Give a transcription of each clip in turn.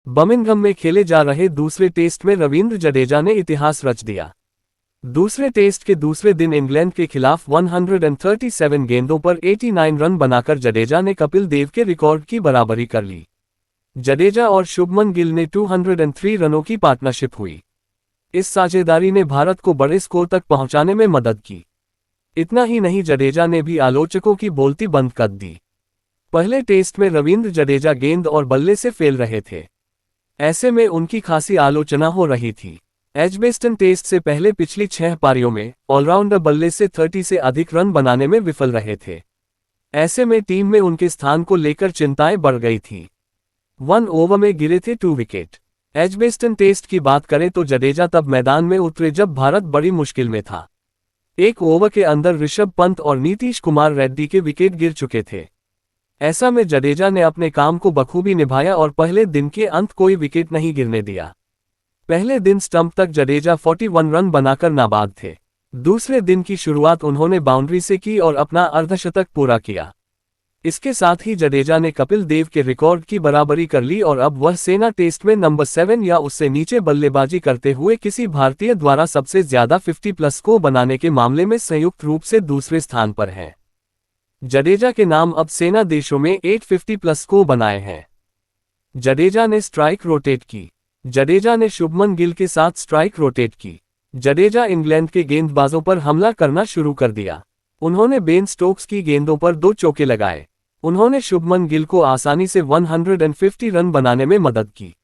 Birmingham में खेले जा रहे दूसरे टेस्ट में रवींद्र जडेजा ने इतिहास रच दिया। दूसरे टेस्ट के दूसरे दिन इंग्लैंड के खिलाफ 137 गेंदों पर 89 रन बनाकर जडेजा ने कपिल देव के रिकॉर्ड की बराबरी कर ली। जडेजा और शुभमन गिल ने 203 रनों की पार्टनरशिप हुई। इस साझेदारी ने भारत को बड़े स्कोर तक पहुंचाने में मदद की। इतना ही नहीं, जडेजा ने भी आलोचकों की बोलती बंद कर दी। पहले टेस्ट में रवींद्र जडेजा गेंद और बल्ले से फेल रहे थे। ऐसे में उनकी खासी आलोचना हो रही थी। एजबेस्टन टेस्ट से पहले पिछली 6 पारियों में ऑलराउंडर बल्ले से 30 से अधिक रन बनाने में विफल रहे थे। ऐसे में टीम में उनके स्थान को लेकर चिंताएं बढ़ गई थीं। 1 ओवर में गिरे थे 2 विकेट। एजबेस्टन टेस्ट की बात करें तो जडेजा तब मैदान में उतरे जब भारत बड़ी मुश्किल में था। 1 ओवर के अंदर ऋषभ पंत और नीतीश कुमार रेड्डी के विकेट गिर चुके थे। ऐसा में जडेजा ने अपने काम को बखूबी निभाया और पहले दिन के अंत कोई विकेट नहीं गिरने दिया। पहले दिन स्टंप तक जडेजा 41 रन बनाकर नाबाद थे। दूसरे दिन की शुरुआत उन्होंने बाउंड्री से की और अपना अर्धशतक पूरा किया। इसके साथ ही जडेजा ने कपिल देव के रिकॉर्ड की बराबरी कर ली और अब वह सेना टेस्ट में नंबर 7 या उससे नीचे बल्लेबाजी करते हुए किसी भारतीय द्वारा सबसे ज्यादा 50+ को बनाने के मामले में संयुक्त रूप से दूसरे स्थान पर हैं। जडेजा के नाम अब सेना देशों में 850+ को बनाए हैं। जडेजा ने स्ट्राइक रोटेट की। जडेजा ने शुभमन गिल के साथ स्ट्राइक रोटेट की। जडेजा इंग्लैंड के गेंदबाजों पर हमला करना शुरू कर दिया। उन्होंने बेन स्टोक्स की गेंदों पर 2 चौके लगाए। उन्होंने शुभमन गिल को आसानी से 150 रन बनाने में मदद की।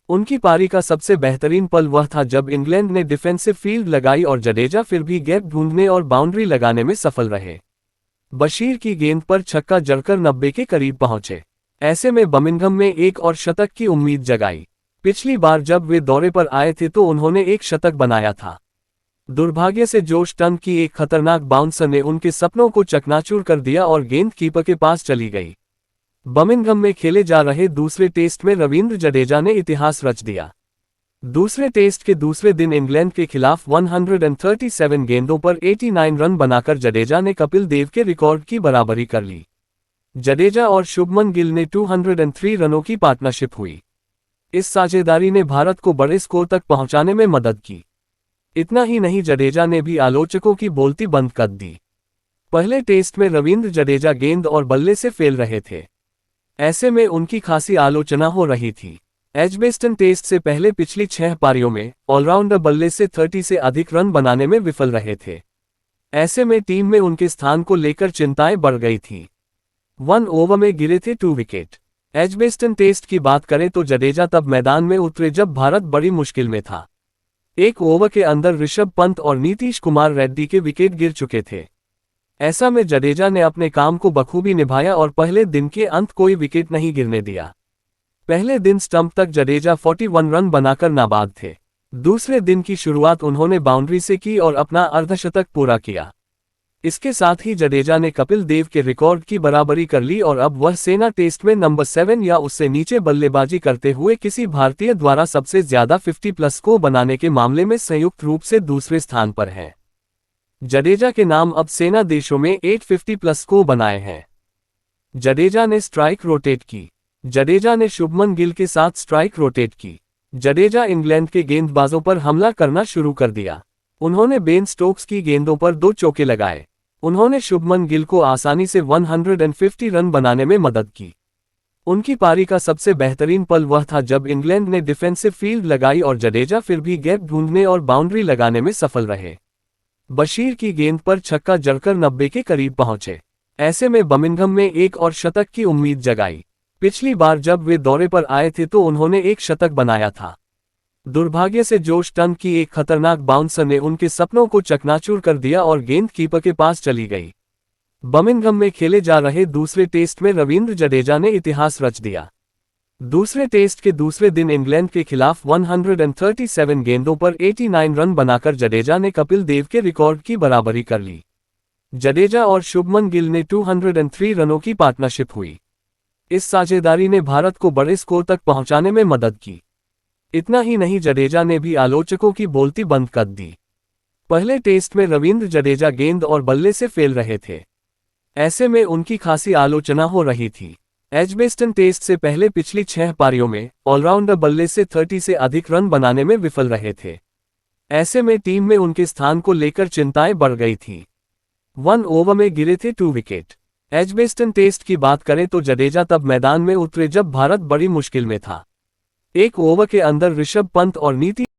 उनकी पारी का सबसे बेहतरीन पल वह था जब इंग्लैंड ने डिफेंसिव फील्ड लगाई और जडेजा फिर भी गैप ढूंढने और बाउंड्री लगाने में सफल रहे। बशीर की गेंद पर छक्का जड़कर 90 के करीब पहुंचे। ऐसे में बर्मिंघम में एक और शतक की उम्मीद जगाई। पिछली बार जब वे दौरे पर आए थे तो उन्होंने एक शतक बनाया था। दुर्भाग्य से जोश टन की एक खतरनाक बाउंसर ने उनके सपनों को चकनाचूर कर दिया और गेंद कीपर के पास चली गई। बर्मिंघम में खेले जा रहे दूसरे टेस्ट में रवींद्र जडेजा ने इतिहास रच दिया। दूसरे टेस्ट के दूसरे दिन इंग्लैंड के खिलाफ 137 गेंदों पर 89 रन बनाकर जडेजा ने कपिल देव के रिकॉर्ड की बराबरी कर ली। जडेजा और शुभमन गिल ने 203 रनों की पार्टनरशिप हुई। इस साझेदारी ने भारत को बड़े स्कोर तक पहुंचाने में मदद की। इतना ही नहीं, जडेजा ने भी आलोचकों की बोलती बंद कर दी। पहले टेस्ट में रवींद्र जडेजा गेंद और बल्ले से फेल रहे थे। ऐसे में उनकी खासी आलोचना हो रही थी। एजबेस्टन टेस्ट से पहले पिछली 6 पारियों में ऑलराउंडर बल्ले से 30 से अधिक रन बनाने में विफल रहे थे। ऐसे में टीम में उनके स्थान को लेकर चिंताएं बढ़ गई थीं। 1 ओवर में गिरे थे 2 विकेट। एजबेस्टन टेस्ट की बात करें तो जडेजा तब मैदान में उतरे जब भारत बड़ी मुश्किल में था। 1 ओवर के अंदर ऋषभ पंत और नीतीश कुमार रेड्डी के विकेट गिर चुके थे। ऐसा में जडेजा ने अपने काम को बखूबी निभाया और पहले दिन के अंत कोई विकेट नहीं गिरने दिया। पहले दिन स्टंप तक जडेजा 41 रन बनाकर नाबाद थे। दूसरे दिन की शुरुआत उन्होंने बाउंड्री से की और अपना अर्धशतक पूरा किया। इसके साथ ही जडेजा ने कपिल देव के रिकॉर्ड की बराबरी कर ली और अब वह सेना टेस्ट में नंबर 7 या उससे नीचे बल्लेबाजी करते हुए किसी भारतीय द्वारा सबसे ज्यादा 50+ को बनाने के मामले में संयुक्त रूप से दूसरे स्थान पर हैं। जडेजा के नाम अब सेना देशों में 850+ को बनाए हैं। जडेजा ने स्ट्राइक रोटेट की। जडेजा ने शुभमन गिल के साथ स्ट्राइक रोटेट की। जडेजा इंग्लैंड के गेंदबाजों पर हमला करना शुरू कर दिया। उन्होंने बेन स्टोक्स की गेंदों पर 2 चौके लगाए। उन्होंने शुभमन गिल को आसानी से 150 रन बनाने में मदद की। उनकी पारी का सबसे बेहतरीन पल वह था जब इंग्लैंड ने डिफेंसिव फील्ड लगाई और जडेजा फिर भी गैप ढूंढने और बाउंड्री लगाने में सफल रहे। बशीर की गेंद पर छक्का जड़कर 90 के करीब पहुंचे। ऐसे में बर्मिंघम में एक और शतक की उम्मीद जगाई। पिछली बार जब वे दौरे पर आए थे तो उन्होंने एक शतक बनाया था। दुर्भाग्य से जोश टन की एक खतरनाक बाउंसर ने उनके सपनों को चकनाचूर कर दिया और गेंद कीपर के पास चली गई। बर्मिंघम में खेले जा रहे दूसरे टेस्ट में रवींद्र जडेजा ने इतिहास रच दिया। दूसरे टेस्ट के दूसरे दिन इंग्लैंड के खिलाफ 137 गेंदों पर 89 रन बनाकर जडेजा ने कपिल देव के रिकॉर्ड की बराबरी कर ली। जडेजा और शुभमन गिल ने 203 रनों की पार्टनरशिप हुई। इस साझेदारी ने भारत को बड़े स्कोर तक पहुंचाने में मदद की। इतना ही नहीं, जडेजा ने भी आलोचकों की बोलती बंद कर दी। पहले टेस्ट में रवींद्र जडेजा गेंद और बल्ले से फेल रहे थे। ऐसे में उनकी खासी आलोचना हो रही थी। एजबेस्टन टेस्ट से पहले पिछली 6 पारियों में ऑलराउंडर बल्ले से 30 से अधिक रन बनाने में विफल रहे थे। ऐसे में टीम में उनके स्थान को लेकर चिंताएं बढ़ गई थीं। 1 ओवर में गिरे थे 2 विकेट। एजबेस्टन टेस्ट की बात करें तो जडेजा तब मैदान में उतरे जब भारत बड़ी मुश्किल में था। 1 ओवर के अंदर ऋषभ पंत और नीति